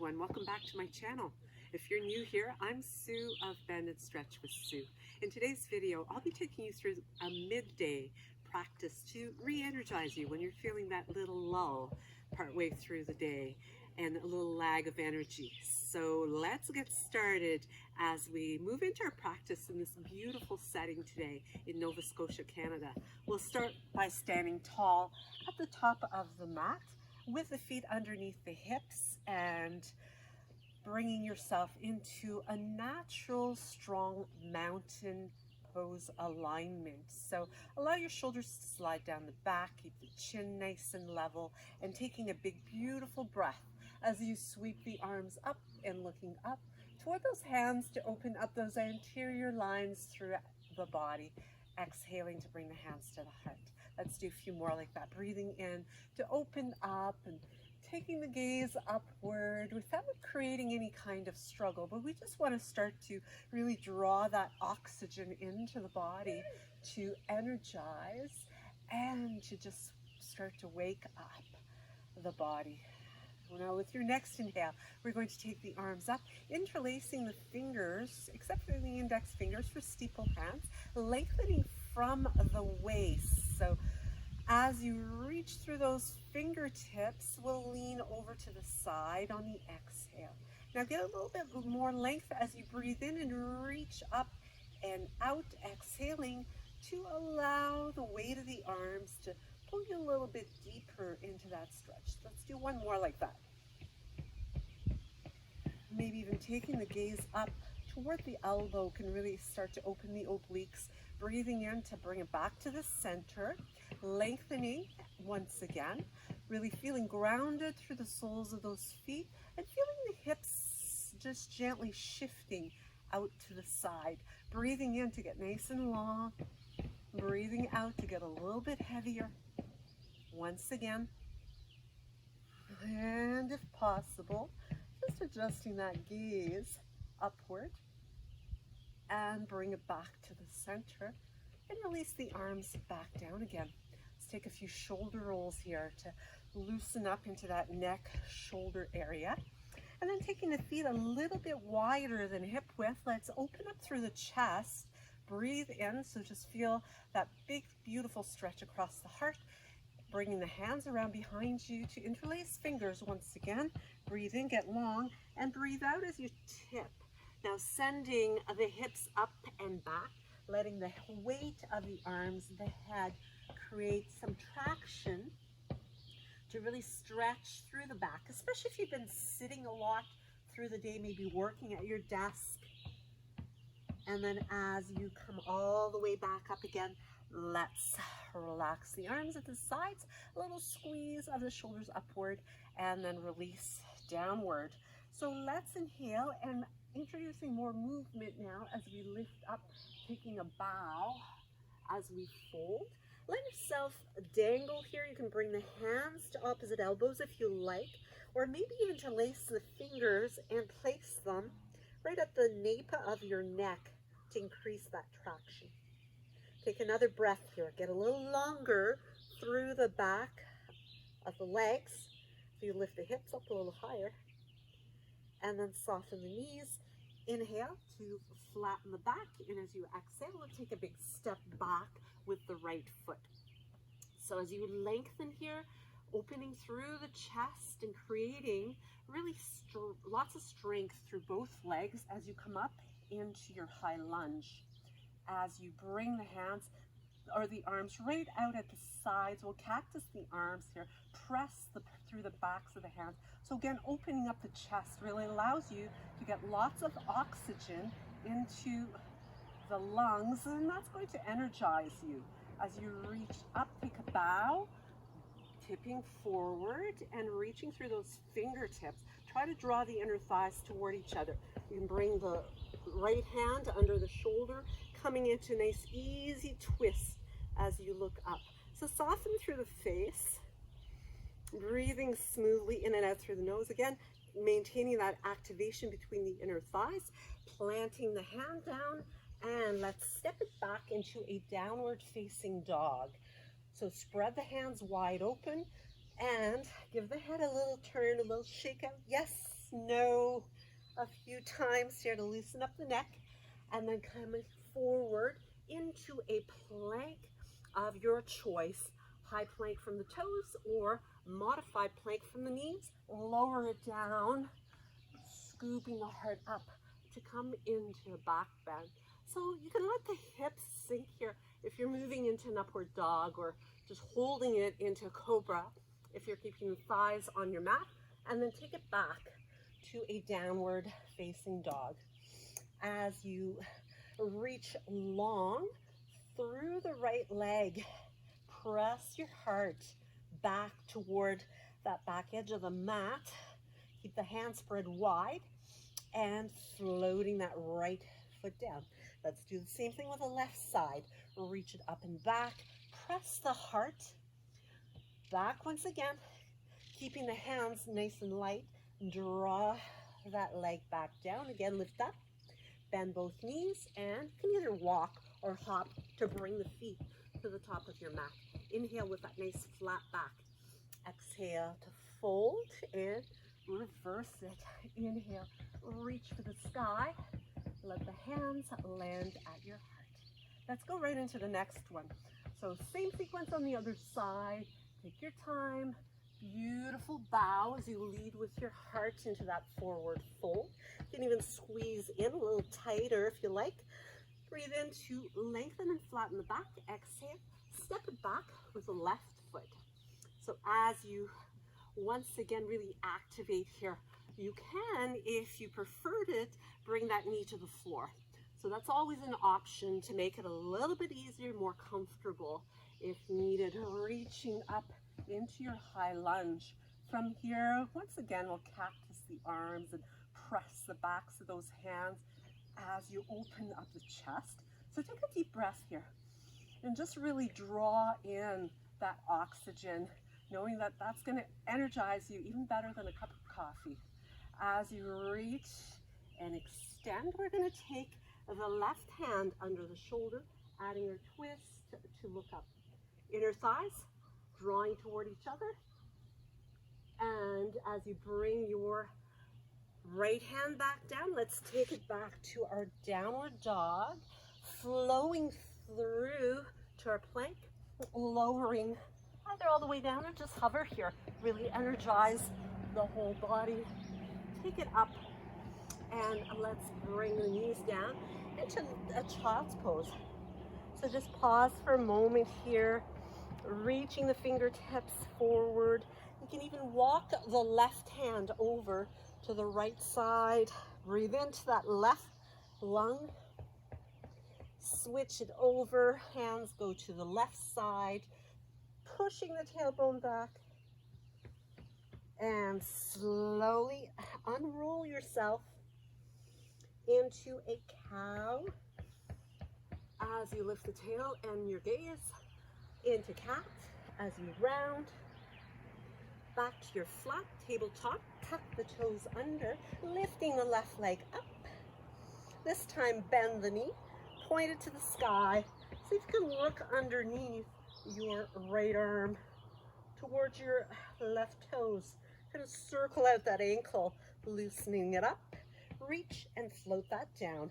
everyone, welcome back to my channel. If you're new here, I'm Sue of Bendnstretch with Sue. In today's video, I'll be taking you through a midday practice to re-energize you when you're feeling that little lull partway through the day and a little lag of energy. So let's get started as we move into our practice in this beautiful setting today in Nova Scotia, Canada. We'll start by standing tall at the top of the mat with the feet underneath the hips and bringing yourself into a natural, strong mountain pose alignment. So allow your shoulders to slide down the back, keep the chin nice and level, and taking a big, beautiful breath as you sweep the arms up and looking up toward those hands to open up those anterior lines through the body. Exhaling to bring the hands to the heart. Let's do a few more like that. Breathing in to open up and taking the gaze upward without creating any kind of struggle. But we just want to start to really draw that oxygen into the body to energize and to just start to wake up the body. Now with your next inhale, we're going to take the arms up, interlacing the fingers, except for the index fingers for steeple hands, lengthening from the waist. So as you reach through those fingertips, we'll lean over to the side on the exhale. Now get a little bit more length as you breathe in and reach up and out, exhaling to allow the weight of the arms to pull you a little bit deeper into that stretch. Let's do one more like that. Maybe even taking the gaze up toward the elbow can really start to open the obliques. Breathing in to bring it back to the center, lengthening once again, really feeling grounded through the soles of those feet and feeling the hips just gently shifting out to the side. Breathing in to get nice and long, breathing out to get a little bit heavier. Once again, and if possible, just adjusting that gaze upward and bring it back to the center and release the arms back down again. Let's take a few shoulder rolls here to loosen up into that neck shoulder area. And then taking the feet a little bit wider than hip width, let's open up through the chest, breathe in, so just feel that big, beautiful stretch across the heart. Bringing the hands around behind you to interlace fingers once again. Breathe in, get long, and breathe out as you tip. Now sending the hips up and back, letting the weight of the arms, the head, create some traction to really stretch through the back, especially if you've been sitting a lot through the day, maybe working at your desk. And then as you come all the way back up again, let's relax the arms at the sides, a little squeeze of the shoulders upward, and then release downward. So let's inhale and introducing more movement now as we lift up, taking a bow as we fold. Let yourself dangle here. You can bring the hands to opposite elbows if you like, or maybe even interlace the fingers and place them right at the nape of your neck to increase that traction. Take another breath here. Get a little longer through the back of the legs. So you lift the hips up a little higher. And then soften the knees. Inhale to flatten the back. And as you exhale, take a big step back with the right foot. So as you lengthen here, opening through the chest and creating really lots of strength through both legs as you come up into your high lunge. As you bring the hands or the arms right out at the sides, we'll cactus the arms here, press through the backs of the hands. So again, opening up the chest really allows you to get lots of oxygen into the lungs, and that's going to energize you. As you reach up, take a bow, tipping forward and reaching through those fingertips. Try to draw the inner thighs toward each other. You can bring the right hand under the shoulder, coming into a nice easy twist as you look up. So soften through the face, breathing smoothly in and out through the nose again, maintaining that activation between the inner thighs, planting the hand down, and let's step it back into a downward facing dog. So spread the hands wide open and give the head a little turn, a little shake out. Yes, snow a few times here to loosen up the neck, and then coming forward into a plank of your choice. High plank from the toes or modified plank from the knees. Lower it down, scooping the heart up to come into a back bend. So you can let the hips sink here if you're moving into an upward dog, or just holding it into a cobra if you're keeping the thighs on your mat, and then take it back to a downward facing dog. As you reach long through the right leg, press your heart back toward that back edge of the mat. Keep the hands spread wide and floating that right foot down. Let's do the same thing with the left side. Reach it up and back. Press the heart back once again, keeping the hands nice and light. Draw that leg back down. Again, lift up. Bend both knees, and you can either walk or hop to bring the feet to the top of your mat. Inhale with that nice flat back. Exhale to fold and reverse it. Inhale, reach for the sky. Let the hands land at your heart. Let's go right into the next one. So same sequence on the other side. Take your time. Beautiful bow as you lead with your heart into that forward fold. You can even squeeze in a little tighter if you like. Breathe in to lengthen and flatten the back. Exhale, step it back with the left foot. So as you once again really activate here, you can, if you preferred it, bring that knee to the floor. So that's always an option to make it a little bit easier, more comfortable if needed. Reaching up into your high lunge. From here, once again, we'll cactus the arms and press the backs of those hands as you open up the chest. So take a deep breath here and just really draw in that oxygen, knowing that that's going to energize you even better than a cup of coffee. As you reach and extend, we're going to take the left hand under the shoulder, adding a twist to look up. Inner thighs drawing toward each other. And as you bring your right hand back down, let's take it back to our downward dog, flowing through to our plank, lowering either all the way down or just hover here. Really energize the whole body. Take it up, and let's bring the knees down into a child's pose. So just pause for a moment here, reaching the fingertips forward. You can even walk the left hand over to the right side. Breathe into that left lung. Switch it over. Hands go to the left side. Pushing the tailbone back. And slowly unroll yourself into a cow. As you lift the tail and your gaze into cat, as you round back to your flat tabletop, tuck the toes under, lifting the left leg up. This time bend the knee, point it to the sky. See if you can look underneath your right arm towards your left toes. Kind of circle out that ankle, loosening it up. Reach and float that down.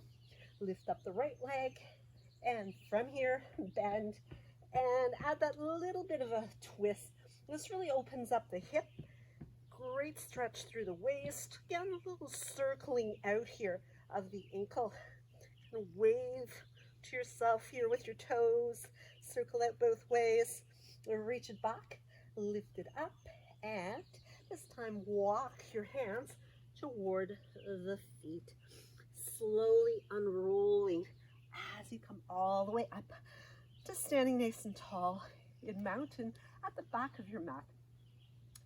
Lift up the right leg, and from here, bend and add that little bit of a twist. This really opens up the hip. Great stretch through the waist. Again, a little circling out here of the ankle. And wave to yourself here with your toes. Circle out both ways. Reach it back, lift it up, and this time walk your hands toward the feet. Slowly unrolling as you come all the way up to standing nice and tall in mountain at the back of your mat.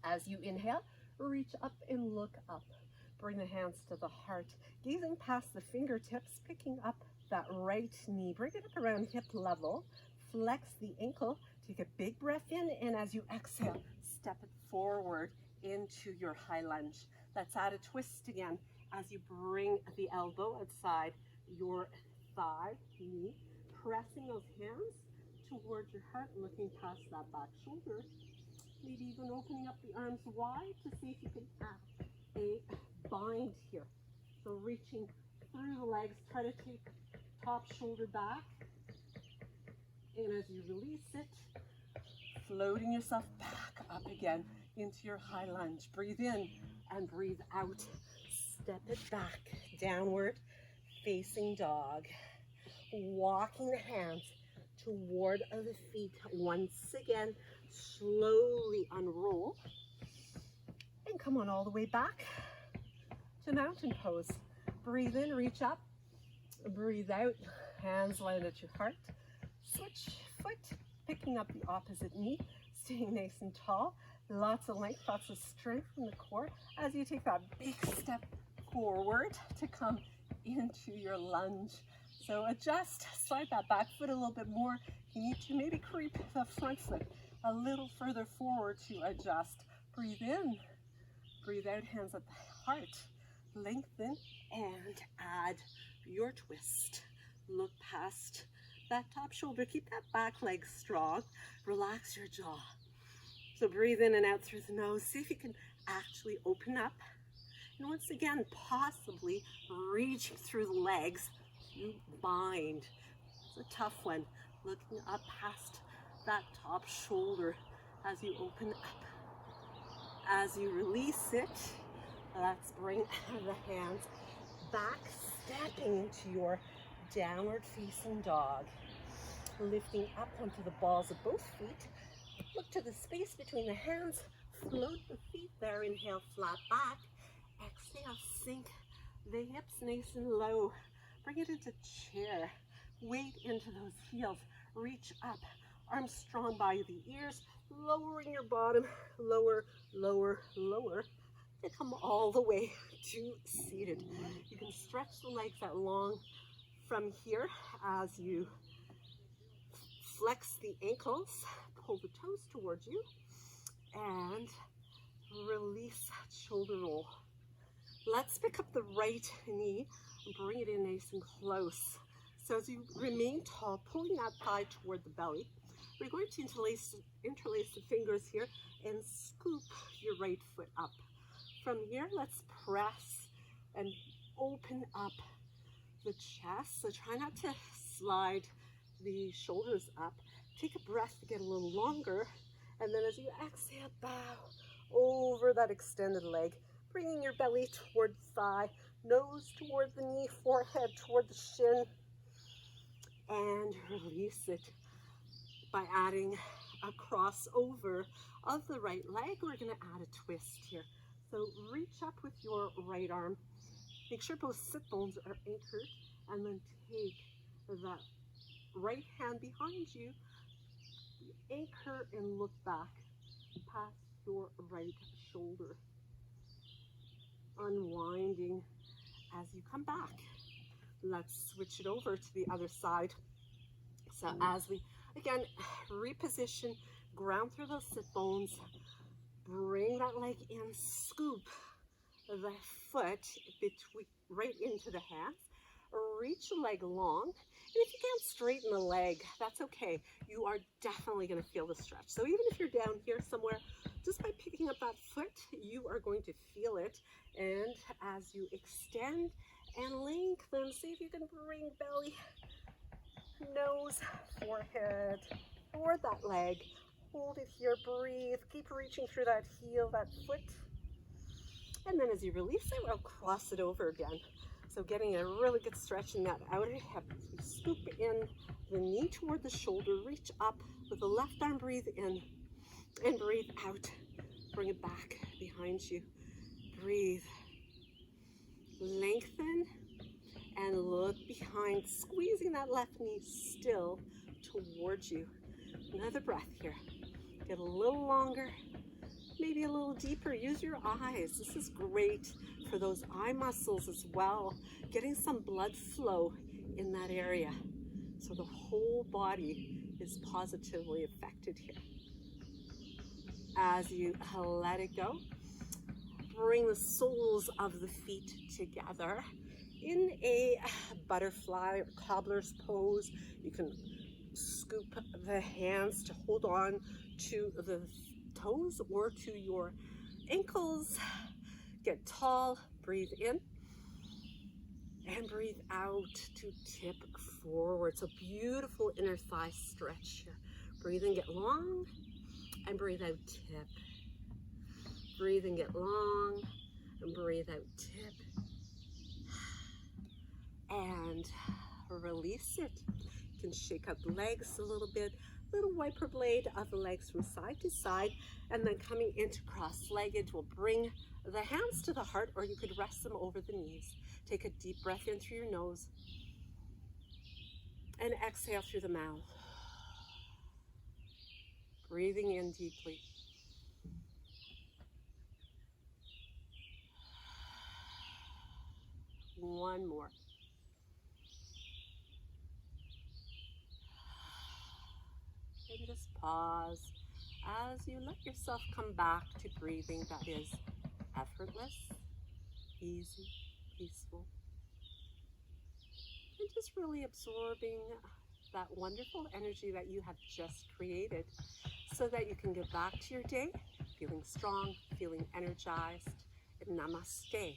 As you inhale, reach up and look up. Bring the hands to the heart, gazing past the fingertips, picking up that right knee. Bring it up around hip level. Flex the ankle. Take a big breath in, and as you exhale, step it forward into your high lunge. Let's add a twist again as you bring the elbow outside your thigh, knee, pressing those hands towards your heart, looking past that back shoulder. Maybe even opening up the arms wide to see if you can a bind here. So reaching through the legs, try to take top shoulder back. And as you release it, floating yourself back up again into your high lunge. Breathe in and breathe out. Step it back, downward facing dog. Walking the hands toward the feet. Once again, slowly unroll. And come on all the way back to mountain pose. Breathe in, reach up. Breathe out, hands land at your heart. Switch foot, picking up the opposite knee, staying nice and tall. Lots of length, lots of strength in the core as you take that big step forward to come into your lunge. So adjust, slide that back foot a little bit more. You need to maybe creep the front foot a little further forward to adjust. Breathe in, breathe out, hands at the heart. Lengthen and add your twist. Look past that top shoulder. Keep that back leg strong. Relax your jaw. So breathe in and out through the nose. See if you can actually open up. And once again, possibly reaching through the legs to bind. It's a tough one. Looking up past that top shoulder as you open up. As you release it, let's bring the hands back, stepping into your downward facing dog. Lifting up onto the balls of both feet. Look to the space between the hands. Float the feet there. Inhale, flat back. Exhale, sink the hips nice and low. Bring it into chair. Weight into those heels. Reach up. Arms strong by the ears. Lowering your bottom. Lower, lower, lower. To come all the way to seated. You can stretch the legs out long from here as you flex the ankles, pull the toes towards you, and release shoulder roll. Let's pick up the right knee and bring it in nice and close. So as you remain tall, pulling that thigh toward the belly, we're going to interlace the fingers here and scoop your right foot up. From here, let's press and open up the chest. So try not to slide the shoulders up. Take a breath to get a little longer. And then as you exhale, bow over that extended leg, bringing your belly toward the thigh, nose toward the knee, forehead toward the shin, and release it by adding a crossover of the right leg. We're going to add a twist here. So reach up with your right arm. Make sure both sit bones are anchored, and then take that right hand behind you, anchor and look back past your right shoulder. Unwinding as you come back. Let's switch it over to the other side. So as we, again, reposition, ground through those sit bones, bring that leg in, scoop the foot between, right into the hands, reach the leg long, and if you can't straighten the leg, that's okay. You are definitely going to feel the stretch. So even if you're down here somewhere, just by picking up that foot, you are going to feel it. And as you extend and lengthen, see if you can bring belly, nose, forehead toward that leg. Hold it here, breathe, keep reaching through that heel, that foot. And then as you release it, we'll cross it over again. So getting a really good stretch in that outer hip. You scoop in the knee toward the shoulder, reach up with the left arm, breathe in and breathe out. Bring it back behind you. Breathe. Lengthen and look behind, squeezing that left knee still towards you. Another breath here. Get a little longer, maybe a little deeper. Use your eyes. This is great for those eye muscles as well. Getting some blood flow in that area. So the whole body is positively affected here. As you let it go, bring the soles of the feet together in a butterfly or cobbler's pose. You can scoop the hands to hold on to the toes or to your ankles. Get tall, breathe in, and breathe out to tip forward. So beautiful inner thigh stretch here. Breathe in, get long, and breathe out, tip. Breathe in, get long, and breathe out, tip. And release it. You can shake out the legs a little bit, little wiper blade of the legs from side to side, and then coming into cross-legged, we'll bring the hands to the heart, or you could rest them over the knees. Take a deep breath in through your nose and exhale through the mouth. Breathing in deeply. One more. And just pause as you let yourself come back to breathing that is effortless, easy, peaceful. And just really absorbing that wonderful energy that you have just created so that you can get back to your day feeling strong, feeling energized. Namaste.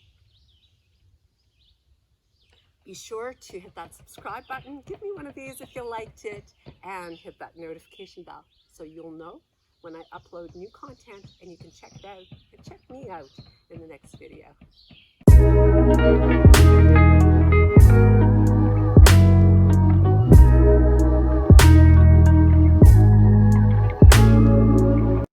Be sure to hit that subscribe button, give me one of these if you liked it, and hit that notification bell so you'll know when I upload new content, and you can check it out and check me out in the next video.